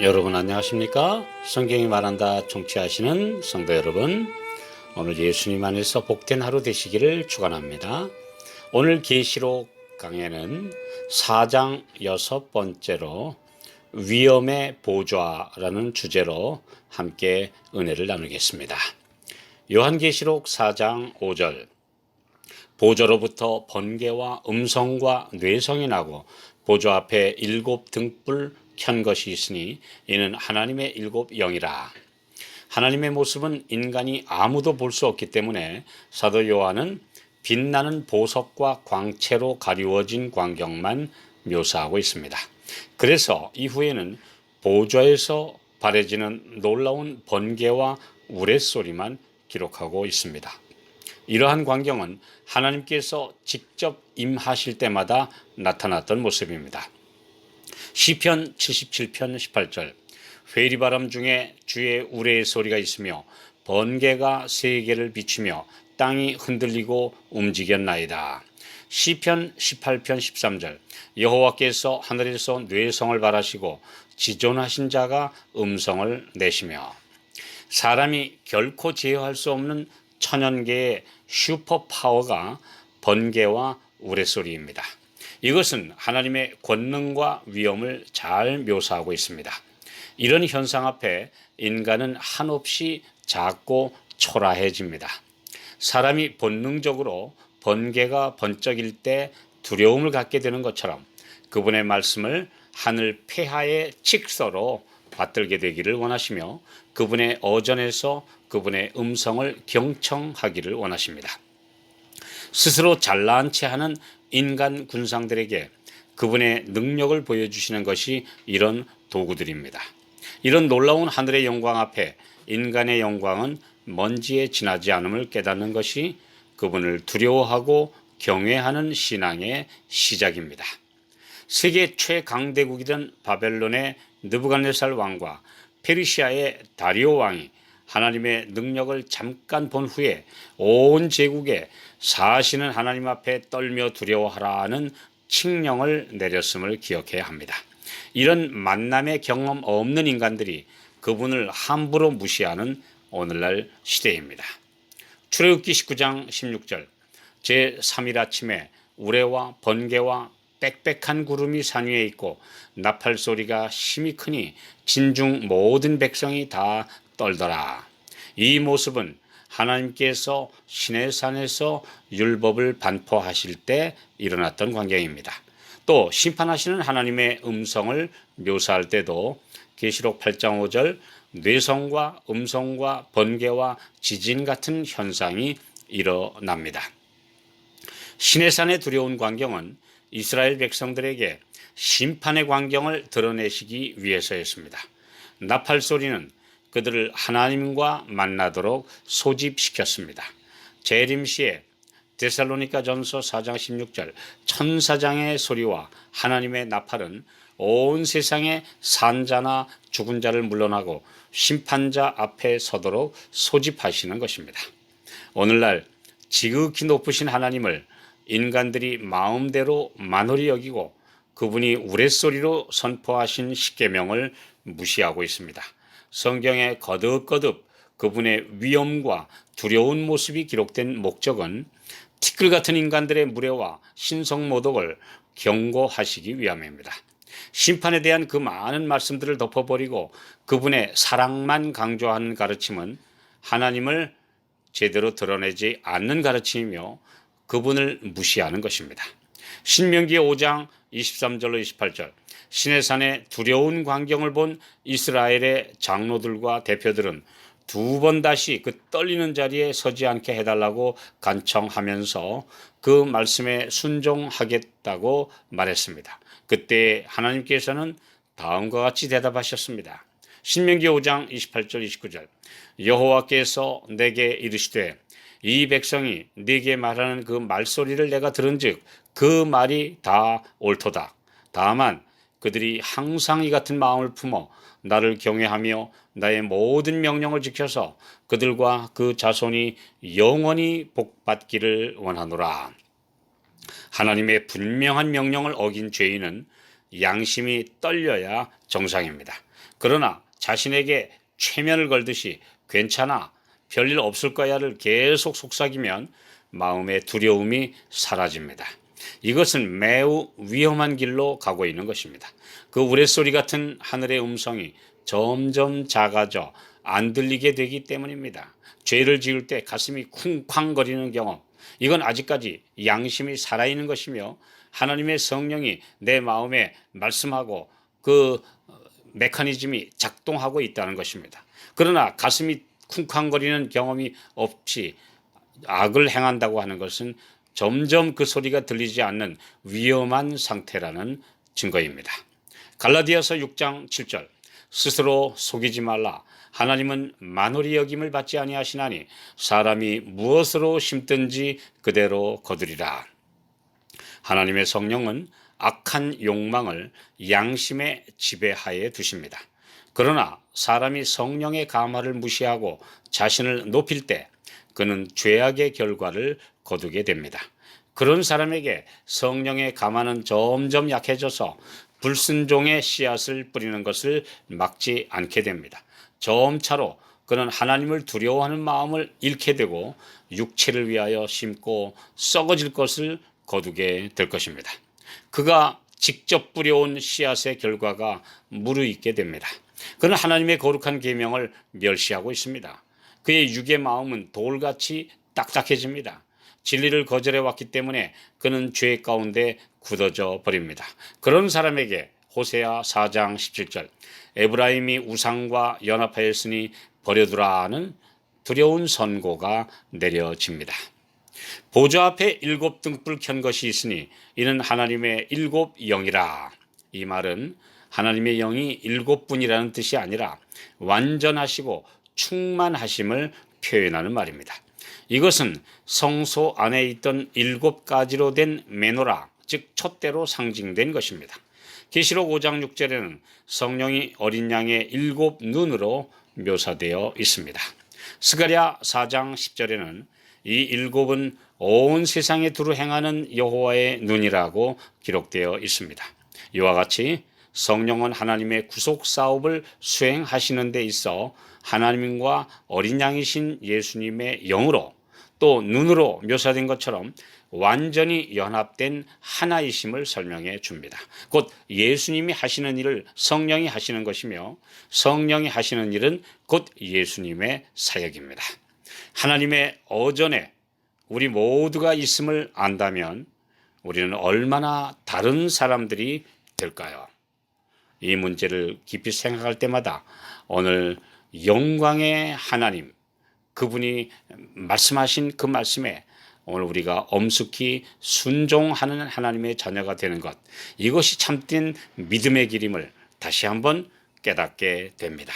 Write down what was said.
여러분 안녕하십니까? 성경이 말한다 청취하시는 성도 여러분, 오늘 예수님 안에서 복된 하루 되시기를 축원합니다. 오늘 계시록 강해는 4장 6번째로 위엄의 보좌라는 주제로 함께 은혜를 나누겠습니다. 요한계시록 4장 5절, 보좌로부터 번개와 음성과 뇌성이 나고 보좌 앞에 7 등불 켠 것이 있으니 이는 하나님의 7 영이라. 하나님의 모습은 인간이 아무도 볼 수 없기 때문에 사도 요한은 빛나는 보석과 광채로 가리워진 광경만 묘사하고 있습니다. 그래서 이후에는 보좌에서 발해지는 놀라운 번개와 우레소리만 기록하고 있습니다. 이러한 광경은 하나님께서 직접 임하실 때마다 나타났던 모습입니다. 시편 77편 18절, 회리바람 중에 주의 우레의 소리가 있으며 번개가 세계를 비추며 땅이 흔들리고 움직였나이다. 시편 18편 13절, 여호와께서 하늘에서 뇌성을 발하시고 지존하신 자가 음성을 내시며. 사람이 결코 제어할 수 없는 천연계의 슈퍼파워가 번개와 우레소리입니다. 이것은 하나님의 권능과 위엄을 잘 묘사하고 있습니다. 이런 현상 앞에 인간은 한없이 작고 초라해집니다. 사람이 본능적으로 번개가 번쩍일 때 두려움을 갖게 되는 것처럼 그분의 말씀을 하늘 폐하의 칙서로 받들게 되기를 원하시며 그분의 어전에서 그분의 음성을 경청하기를 원하십니다. 스스로 잘난 체 하는 인간 군상들에게 그분의 능력을 보여주시는 것이 이런 도구들입니다. 이런 놀라운 하늘의 영광 앞에 인간의 영광은 먼지에 지나지 않음을 깨닫는 것이 그분을 두려워하고 경외하는 신앙의 시작입니다. 세계 최강대국이던 바벨론의 느부갓네살 왕과 페르시아의 다리오 왕이 하나님의 능력을 잠깐 본 후에 온 제국에 사시는 하나님 앞에 떨며 두려워하라는 칙령을 내렸음을 기억해야 합니다. 이런 만남의 경험 없는 인간들이 그분을 함부로 무시하는 오늘날 시대입니다. 출애굽기 19장 16절, 제3일 아침에 우레와 번개와 빽빽한 구름이 산 위에 있고 나팔 소리가 심히 크니 진중 모든 백성이 다 떨더라. 이 모습은 하나님께서 시내산에서 율법을 반포하실 때 일어났던 광경입니다. 또 심판하시는 하나님의 음성을 묘사할 때도 계시록 8장 5절, 뇌성과 음성과 번개와 지진 같은 현상이 일어납니다. 시내산의 두려운 광경은 이스라엘 백성들에게 심판의 광경을 드러내시기 위해서였습니다. 나팔 소리는 그들을 하나님과 만나도록 소집시켰습니다. 재림시에 데살로니가 전서 4장 16절, 천사장의 소리와 하나님의 나팔은 온 세상의 산자나 죽은 자를 물러나고 심판자 앞에 서도록 소집하시는 것입니다. 오늘날 지극히 높으신 하나님을 인간들이 마음대로 만홀히 여기고 그분이 우레소리로 선포하신 십계명을 무시하고 있습니다. 성경에 거듭거듭 그분의 위엄과 두려운 모습이 기록된 목적은 티끌 같은 인간들의 무례와 신성모독을 경고하시기 위함입니다. 심판에 대한 그 많은 말씀들을 덮어버리고 그분의 사랑만 강조하는 가르침은 하나님을 제대로 드러내지 않는 가르침이며 그분을 무시하는 것입니다. 신명기 5장 23절로 28절, 시내산의 두려운 광경을 본 이스라엘의 장로들과 대표들은 2번 다시 그 떨리는 자리에 서지 않게 해달라고 간청하면서 그 말씀에 순종하겠다고 말했습니다. 그때 하나님께서는 다음과 같이 대답하셨습니다. 신명기 5장 28절 29절, 여호와께서 내게 이르시되 이 백성이 네게 말하는 그 말소리를 내가 들은즉 그 말이 다 옳도다. 다만 그들이 항상 이 같은 마음을 품어 나를 경외하며 나의 모든 명령을 지켜서 그들과 그 자손이 영원히 복받기를 원하노라. 하나님의 분명한 명령을 어긴 죄인은 양심이 떨려야 정상입니다. 그러나 자신에게 최면을 걸듯이 괜찮아, 별일 없을 거야를 계속 속삭이면 마음의 두려움이 사라집니다. 이것은 매우 위험한 길로 가고 있는 것입니다. 그 우레소리 같은 하늘의 음성이 점점 작아져 안 들리게 되기 때문입니다. 죄를 지을 때 가슴이 쿵쾅거리는 경험, 이건 아직까지 양심이 살아있는 것이며 하나님의 성령이 내 마음에 말씀하고 그 메커니즘이 작동하고 있다는 것입니다. 그러나 가슴이 쿵쾅거리는 경험이 없이 악을 행한다고 하는 것은 점점 그 소리가 들리지 않는 위험한 상태라는 증거입니다. 갈라디아서 6장 7절, 스스로 속이지 말라. 하나님은 만홀히 여김을 받지 아니하시나니 사람이 무엇으로 심든지 그대로 거두리라. 하나님의 성령은 악한 욕망을 양심의 지배하에 두십니다. 그러나 사람이 성령의 감화를 무시하고 자신을 높일 때 그는 죄악의 결과를 거두게 됩니다. 그런 사람에게 성령의 감화는 점점 약해져서 불순종의 씨앗을 뿌리는 것을 막지 않게 됩니다. 점차로 그는 하나님을 두려워하는 마음을 잃게 되고 육체를 위하여 심고 썩어질 것을 거두게 될 것입니다. 그가 직접 뿌려온 씨앗의 결과가 무르익게 됩니다. 그는 하나님의 거룩한 계명을 멸시하고 있습니다. 그의 육의 마음은 돌같이 딱딱해집니다. 진리를 거절해 왔기 때문에 그는 죄 가운데 굳어져 버립니다. 그런 사람에게 호세아 4장 17절, 에브라임이 우상과 연합하였으니 버려두라는 두려운 선고가 내려집니다. 보좌 앞에 7등불 켠 것이 있으니 이는 하나님의 7영이라. 이 말은 하나님의 영이 7분이라는 뜻이 아니라 완전하시고 충만하심을 표현하는 말입니다. 이것은 성소 안에 있던 7가지로 된 메노라, 즉 촛대로 상징된 것입니다. 계시록 5장 6절에는 성령이 어린 양의 7눈으로 묘사되어 있습니다. 스가랴 4장 10절에는 이 7은 온 세상에 두루 행하는 여호와의 눈이라고 기록되어 있습니다. 이와 같이 성령은 하나님의 구속 사업을 수행하시는 데 있어 하나님과 어린 양이신 예수님의 영으로 또 눈으로 묘사된 것처럼 완전히 연합된 하나이심을 설명해 줍니다. 곧 예수님이 하시는 일을 성령이 하시는 것이며 성령이 하시는 일은 곧 예수님의 사역입니다. 하나님의 어전에 우리 모두가 있음을 안다면 우리는 얼마나 다른 사람들이 될까요? 이 문제를 깊이 생각할 때마다 오늘 영광의 하나님, 그분이 말씀하신 그 말씀에 오늘 우리가 엄숙히 순종하는 하나님의 자녀가 되는 것, 이것이 참된 믿음의 길임을 다시 한번 깨닫게 됩니다.